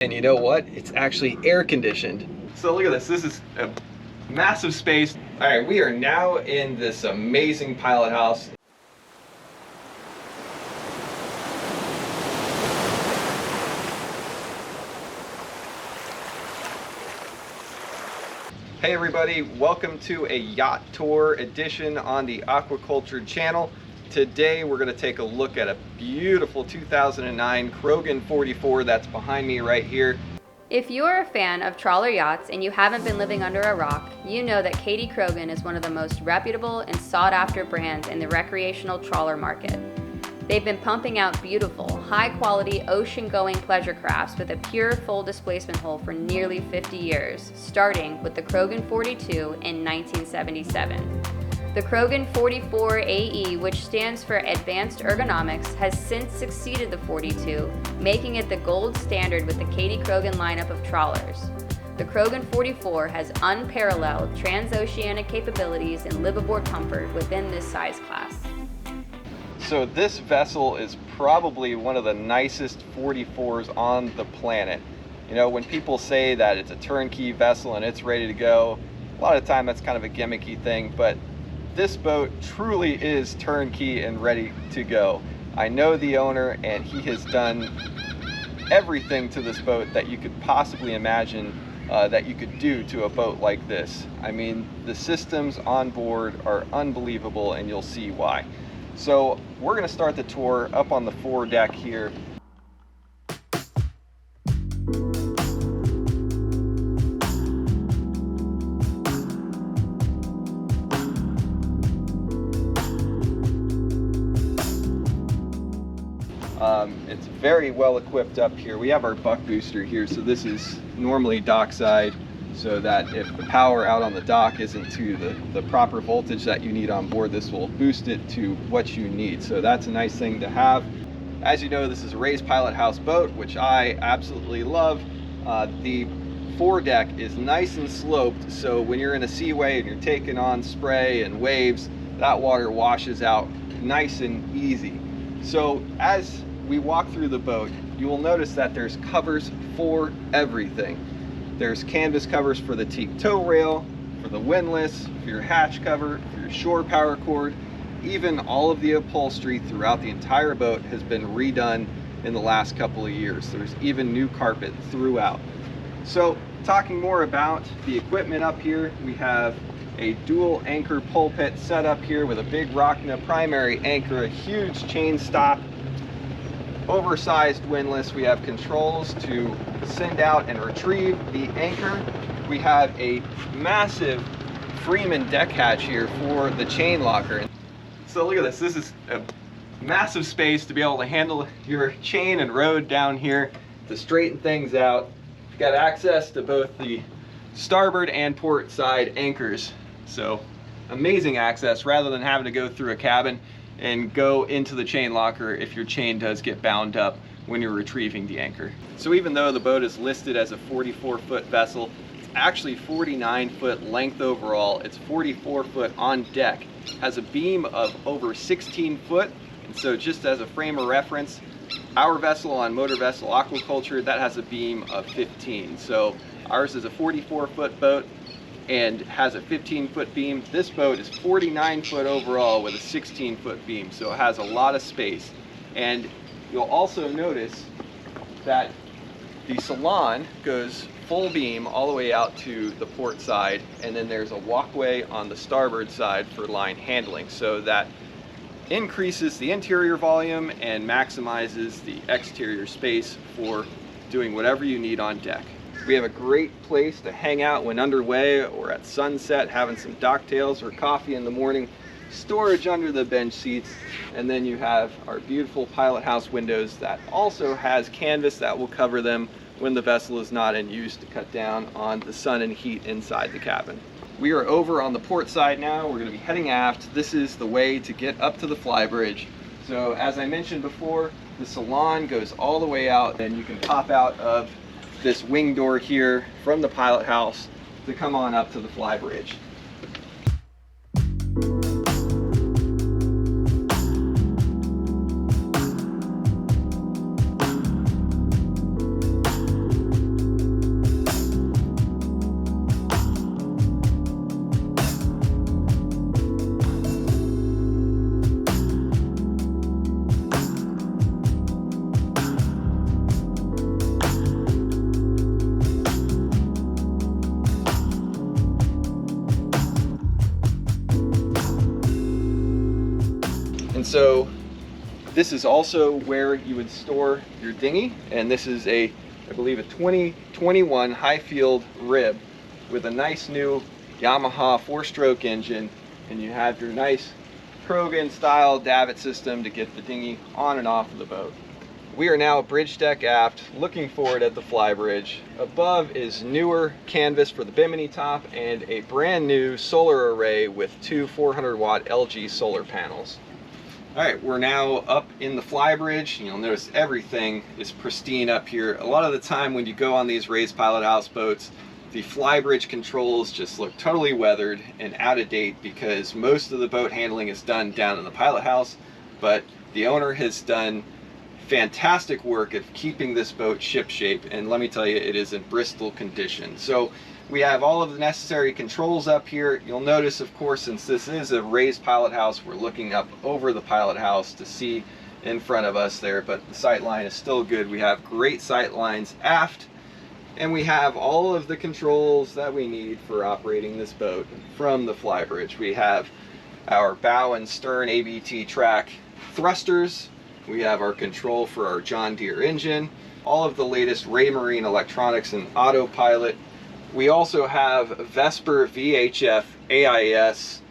And you know what? It's actually air conditioned. So look at this. This is a massive space. All right, we are now in this amazing pilot house. Hey everybody, welcome to a yacht tour edition on the Aqua-Cultured channel. Today we're going to take a look at a beautiful 2009 Krogen 44 that's behind me right here. If you are a fan of trawler yachts and you haven't been living under a rock, you know that Kadey-Krogen is one of the most reputable and sought-after brands in the recreational trawler market. They've been pumping out beautiful, high-quality, ocean-going pleasure crafts with a pure full displacement hull for nearly 50 years, starting with the Krogen 42 in 1977. The Krogen 44 AE, which stands for Advanced Ergonomics, has since succeeded the 42, making it the gold standard with the Kadey-Krogen lineup of trawlers. The Krogen 44 has unparalleled transoceanic capabilities and liveaboard comfort within this size class. So this vessel is probably one of the nicest 44s on the planet. You know, when people say that it's a turnkey vessel and it's ready to go, a lot of the time that's kind of a gimmicky thing, but this boat truly is turnkey and ready to go. I know the owner and he has done everything to this boat that you could possibly imagine that you could do to a boat like this. I mean, the systems on board are unbelievable and you'll see why. So we're going to start the tour up on the foredeck here. It's very well equipped up here. We have our buck booster here, so this is normally dockside, so that if the power out on the dock isn't to the proper voltage that you need on board, this will boost it to what you need. So that's a nice thing to have. As you know, this is a raised pilot house boat, which I absolutely love. The foredeck is nice and sloped, so when you're in a seaway and you're taking on spray and waves, that water washes out nice and easy. So as we walk through the boat, you will notice that there's covers for everything. There's canvas covers for the teak tow rail, for the windlass, for your hatch cover, for your shore power cord. Even all of the upholstery throughout the entire boat has been redone in the last couple of years. There's even new carpet throughout. So talking more about the equipment up here, we have a dual anchor pulpit set up here with a big Rockna primary anchor, a huge chain stop, oversized windlass. We have controls to send out and retrieve the anchor. We have a massive Freeman deck hatch here for the chain locker. So look at this. This is a massive space to be able to handle your chain and rode down here to straighten things out. You've got access to both the starboard and port side anchors. So amazing access rather than having to go through a cabin and go into the chain locker if your chain does get bound up when you're retrieving the anchor. So even though the boat is listed as a 44-foot vessel, it's actually 49-foot length overall. It's 44-foot on deck, has a beam of over 16 foot. And so just as a frame of reference, our vessel on Motor Vessel Aqua-Cultured, that has a beam of 15. So ours is a 44-foot boat and has a 15-foot beam. This boat is 49 foot overall with a 16-foot beam, so it has a lot of space. And you'll also notice that the Salon goes full beam all the way out to the port side, and then there's a walkway on the starboard side for line handling, so that increases the interior volume and maximizes the exterior space for doing whatever you need on deck. We have a great place to hang out when underway or at sunset, having some docktails or coffee in the morning, storage under the bench seats, and then you have our beautiful pilot house windows that also has canvas that will cover them when the vessel is not in use to cut down on the sun and heat inside the cabin. We are over on the port side now. We're going to be heading aft. This is the way to get up to the Flybridge. So as I mentioned before, the Salon goes all the way out, and you can pop out of this wing door here from the pilot house to come on up to the Flybridge. so this is also where you would store your dinghy, and this is I believe a 2021 high field rib with a nice new Yamaha 4-stroke engine, and you have your nice Krogen style davit system to get the dinghy on and off of the boat. We are now bridge deck aft, looking forward at the Flybridge. Above is newer canvas for the bimini top and a brand new solar array with two 400-watt LG solar panels. All right, we're now up in the Flybridge. You'll notice everything is pristine up here. A lot of the time when you go on these raised pilot house boats, the Flybridge controls just look totally weathered and out of date because most of the boat handling is done down in the pilot house, but the owner has done fantastic work of keeping this boat ship shape, and let me tell you, it is in Bristol condition. So we have all of the necessary controls up here. You'll notice, of course, since this is a raised pilot house, we're looking up over the pilot house to see in front of us there, but the sight line is still good. We have great sight lines aft, and we have all of the controls that we need for operating this boat from the Flybridge. We have our bow and stern ABT track thrusters. We have our control for our John Deere engine, all of the latest Raymarine electronics and autopilot. We also have Vesper VHF AIS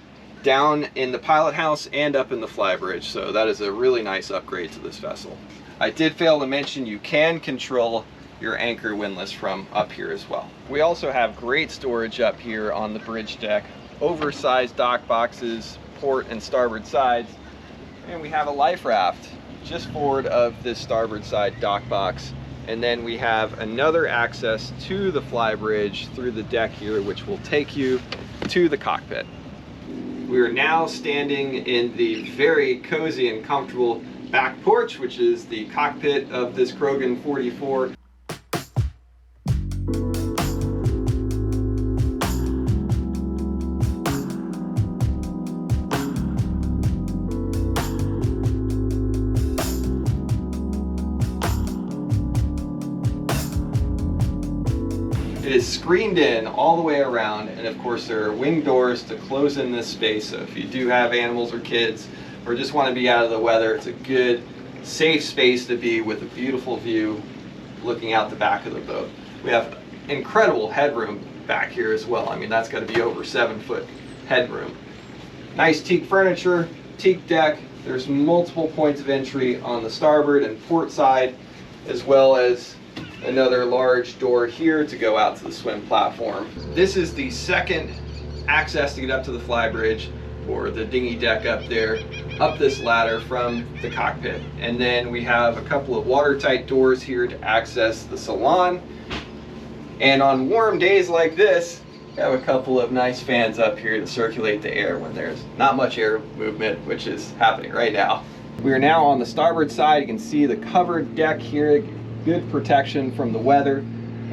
down in the pilot house and up in the Flybridge, so that is a really nice upgrade to this vessel. I did fail to mention you can control your anchor windlass from up here as well. We also have great storage up here on the bridge deck, oversized dock boxes, port and starboard sides, and we have a life raft just forward of this starboard side dock box. And then we have another access to the Flybridge through the deck here, which will take you to the cockpit. We are now standing in the very cozy and comfortable back porch, which is the cockpit of this Krogen 44. It is screened in all the way around, and of course there are wing doors to close in this space, so if you do have animals or kids or just want to be out of the weather, it's a good safe space to be with a beautiful view looking out the back of the boat. We have incredible headroom back here as well. I mean, that's got to be over 7-foot headroom. Nice teak furniture, teak deck. There's multiple points of entry on the starboard and port side, as well as another large door here to go out to the swim platform. This is the second access to get up to the Flybridge, or the dinghy deck up there, up this ladder from the cockpit. And then we have a couple of watertight doors here to access the salon. And on warm days like this, we have a couple of nice fans up here to circulate the air when there's not much air movement, which is happening right now. We are now on the starboard side. You can see the covered deck here, good protection from the weather.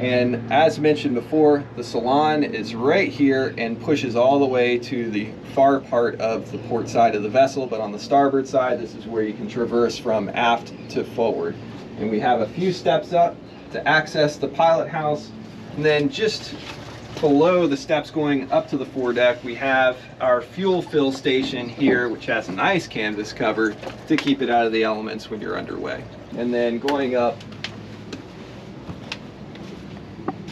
And as mentioned before, the salon is right here and pushes all the way to the far part of the port side of the vessel. But on the starboard side, this is where you can traverse from aft to forward. And we have a few steps up to access the pilot house. And then just below the steps going up to the foredeck, we have our fuel fill station here, which has a nice canvas cover to keep it out of the elements when you're underway. And then going up,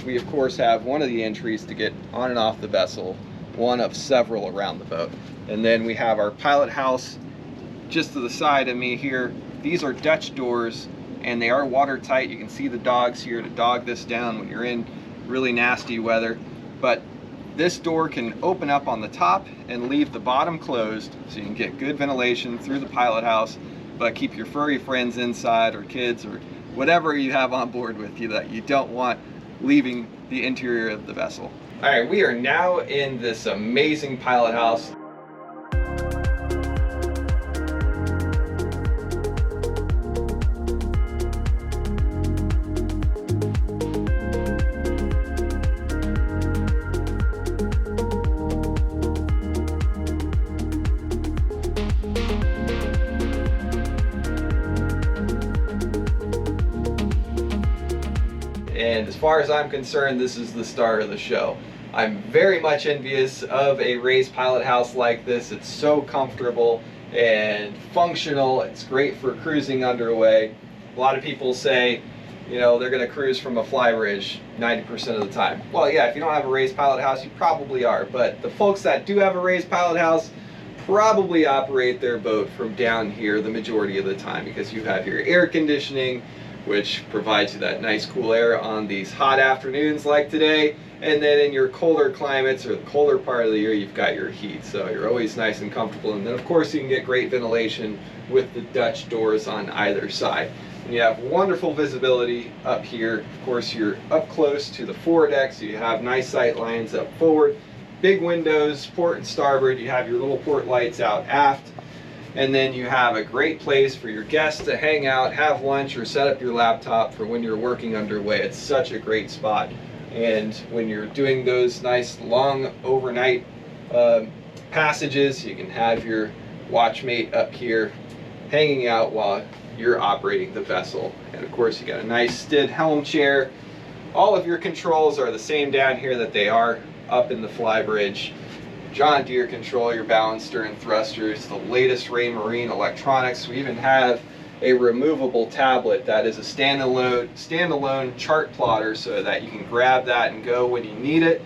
we of course have one of the entries to get on and off the vessel, one of several around the boat. And then we have our pilot house just to the side of me here. These are Dutch doors and they are watertight. You can see the dogs here to dog this down when you're in really nasty weather. But this door can open up on the top and leave the bottom closed, so you can get good ventilation through the pilot house, but keep your furry friends inside, or kids, or whatever you have on board with you that you don't want leaving the interior of the vessel. All right, we are now in this amazing pilot house. And as far as I'm concerned, this is the star of the show. I'm very much envious of a raised pilot house like this. It's so comfortable and functional. It's great for cruising underway. A lot of people say, you know, they're going to cruise from a Flybridge 90% of the time. Well, yeah, if you don't have a raised pilot house, you probably are. But the folks that do have a raised pilot house probably operate their boat from down here the majority of the time, because you have your air conditioning, which provides you that nice cool air on these hot afternoons like today. And then in your colder climates or the colder part of the year, you've got your heat. So you're always nice and comfortable. And then of course you can get great ventilation with the Dutch doors on either side. And you have wonderful visibility up here. Of course, you're up close to the foredeck, so you have nice sight lines up forward. Big windows, port and starboard. You have your little port lights out aft. And then you have a great place for your guests to hang out, have lunch, or set up your laptop for when you're working underway. It's such a great spot. And when you're doing those nice long overnight passages, you can have your watchmate up here hanging out while you're operating the vessel. And of course you got a nice Stid helm chair. All of your controls are the same down here that they are up in the Flybridge. John Deere control your bow and stern thrusters, the latest Raymarine electronics. We even have a removable tablet that is a standalone chart plotter, so that you can grab that and go when you need it.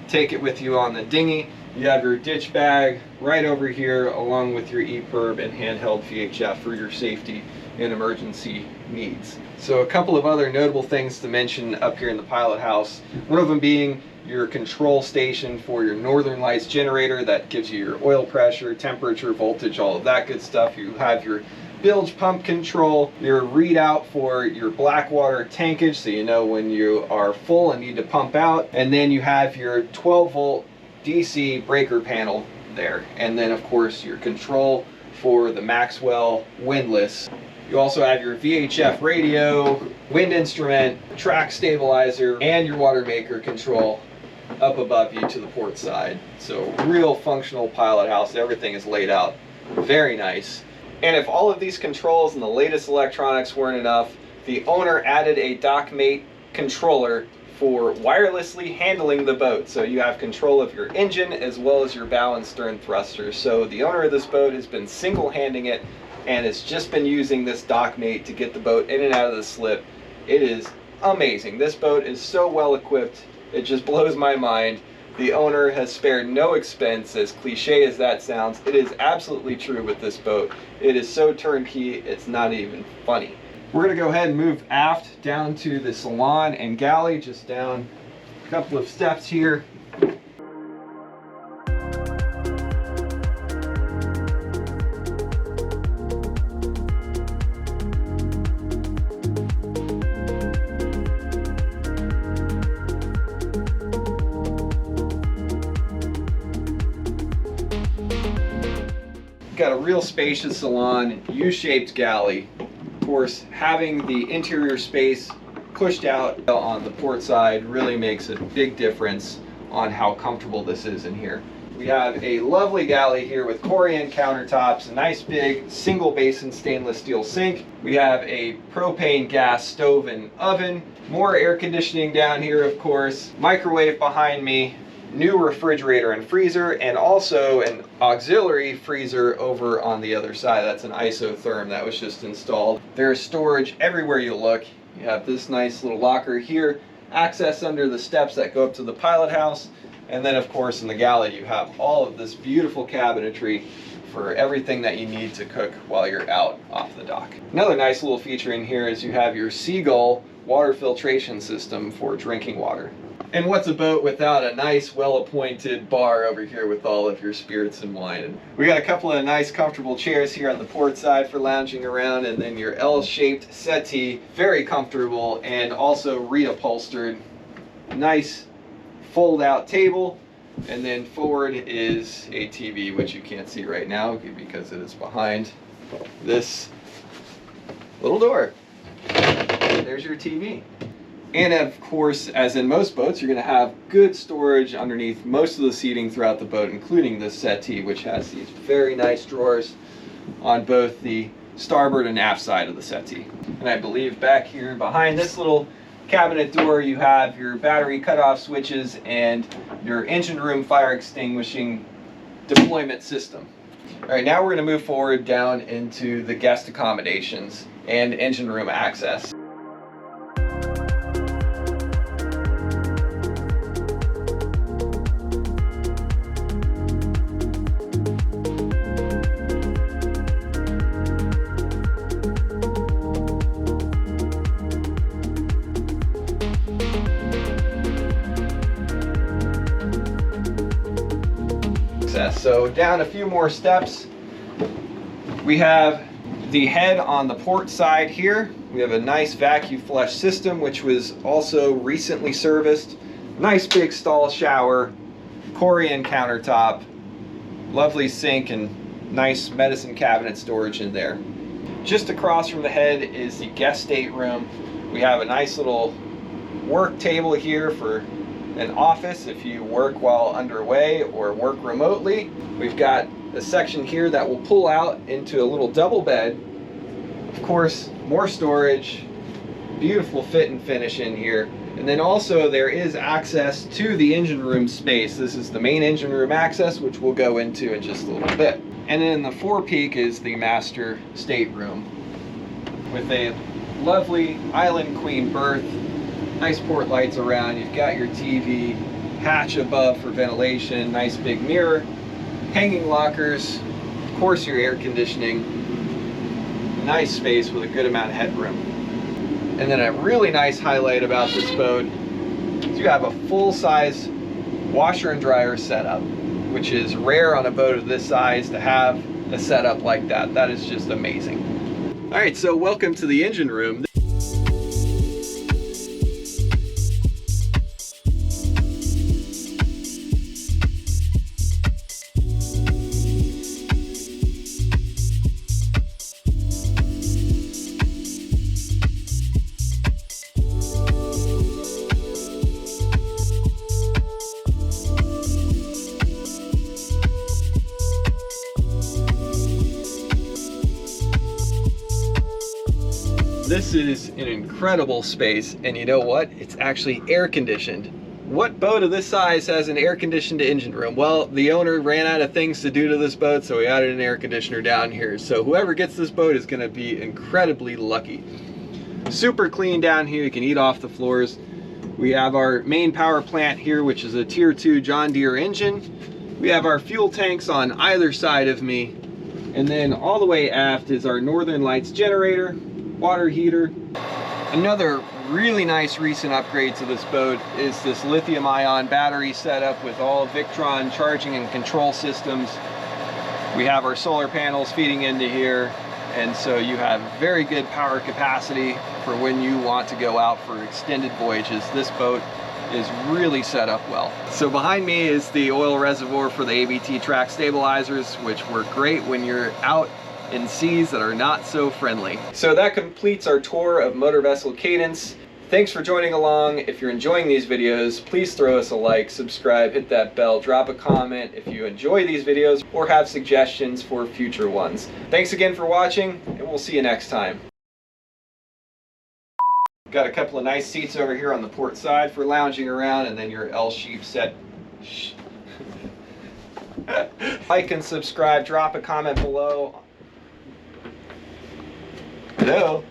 Take it with you on the dinghy. You have your ditch bag right over here, along with your EPIRB and handheld VHF for your safety and emergency needs. So a couple of other notable things to mention up here in the pilot house. One of them being your control station for your Northern Lights generator that gives you your oil pressure, temperature, voltage, all of that good stuff. You have your bilge pump control, your readout for your Blackwater tankage, so you know when you are full and need to pump out. And then you have your 12-volt DC breaker panel there. And then of course your control for the Maxwell windlass. You also have your VHF radio, wind instrument, track stabilizer, and your water maker control up above you to the port side. So real functional pilot house. Everything is laid out very nice. And if all of these controls and the latest electronics weren't enough, the owner added a dockmate controller for wirelessly handling the boat. So you have control of your engine as well as your bow and stern thrusters. So the owner of this boat has been single-handing it and has just been using this dockmate to get the boat in and out of the slip. It is amazing. This boat is so well equipped, it just blows my mind. The owner has spared no expense, as cliche as that sounds. It is absolutely true with this boat. It is so turnkey, it's not even funny. We're going to go ahead and move aft down to the Salon and galley, just down a couple of steps here. Got a real spacious salon, U-shaped galley. Of course, having the interior space pushed out on the port side really makes a big difference on how comfortable this is in here. We have a lovely galley here with Corian countertops, a nice big single basin stainless steel sink. We have a propane gas stove and oven, more air conditioning down here of course, microwave behind me, new refrigerator and freezer, and also an auxiliary freezer over on the other side. That's an isotherm that was just installed. There's storage everywhere you look. You have this nice little locker here, access under the steps that go up to the pilot house, and then of course in the galley you have all of this beautiful cabinetry for everything that you need to cook while you're out off the dock. Another nice little feature in here is you have your Seagull water filtration system for drinking water. And what's a boat without a nice, well-appointed bar over here with all of your spirits and wine? And we got a couple of nice, comfortable chairs here on the port side for lounging around, and then your L-shaped settee, very comfortable and also reupholstered. Nice fold-out table, and then forward is a TV, which you can't see right now because it is behind this little door. There's your TV. And of course, as in most boats, you're going to have good storage underneath most of the seating throughout the boat, including this settee, which has these very nice drawers on both the starboard and aft side of the settee. And I believe back here behind this little cabinet door, you have your battery cutoff switches and your engine room fire extinguishing deployment system. All right, now we're going to move forward down into the guest accommodations and engine room access. So down a few more steps, we have the head on the port side here. We have a nice vacuum flush system, which was also recently serviced. Nice big stall shower, Corian countertop, lovely sink, and nice medicine cabinet storage in there. Just across from the head is the guest stateroom. We have a nice little work table here for an office if you work while underway or work remotely. We've got a section here that will pull out into a little double bed. Of course, more storage, beautiful fit and finish in here. And then also there is access to the engine room space. This is the main engine room access, which we'll go into in just a little bit. And then the forepeak is the master stateroom with a lovely island queen berth. Nice port lights around. You've got your TV, hatch above for ventilation, nice big mirror, hanging lockers, of course your air conditioning, nice space with a good amount of headroom. And then a really nice highlight about this boat is you have a full-size washer and dryer setup, which is rare on a boat of this size to have a setup like that. That is just amazing. All right, so welcome to the engine room. This is an incredible space, and you know what? It's actually air conditioned. What boat of this size has an air conditioned engine room? Well, the owner ran out of things to do to this boat, so we added an air conditioner down here. So whoever gets this boat is going to be incredibly lucky. Super clean down here. You can eat off the floors. We have our main power plant here, which is a Tier 2 John Deere engine. We have our fuel tanks on either side of me. And then all the way aft is our Northern Lights generator, water heater. Another really nice recent upgrade to this boat is this lithium-ion battery setup with all Victron charging and control systems. We have our solar panels feeding into here, and so you have very good power capacity for when you want to go out for extended voyages. This boat is really set up well. So behind me is the oil reservoir for the ABT track stabilizers, which work great when you're out in seas that are not so friendly. So that completes our tour of Motor Vessel Cadence. Thanks for joining along. If you're enjoying these videos, please throw us a like, subscribe, hit that bell, drop a comment if you enjoy these videos or have suggestions for future ones. Thanks again for watching, and we'll see you next time. Got a couple of nice seats over here on the port side for lounging around, and then your L-shape set. Like and subscribe, drop a comment below. Hello?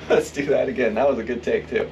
Let's do that again. That was a good take too.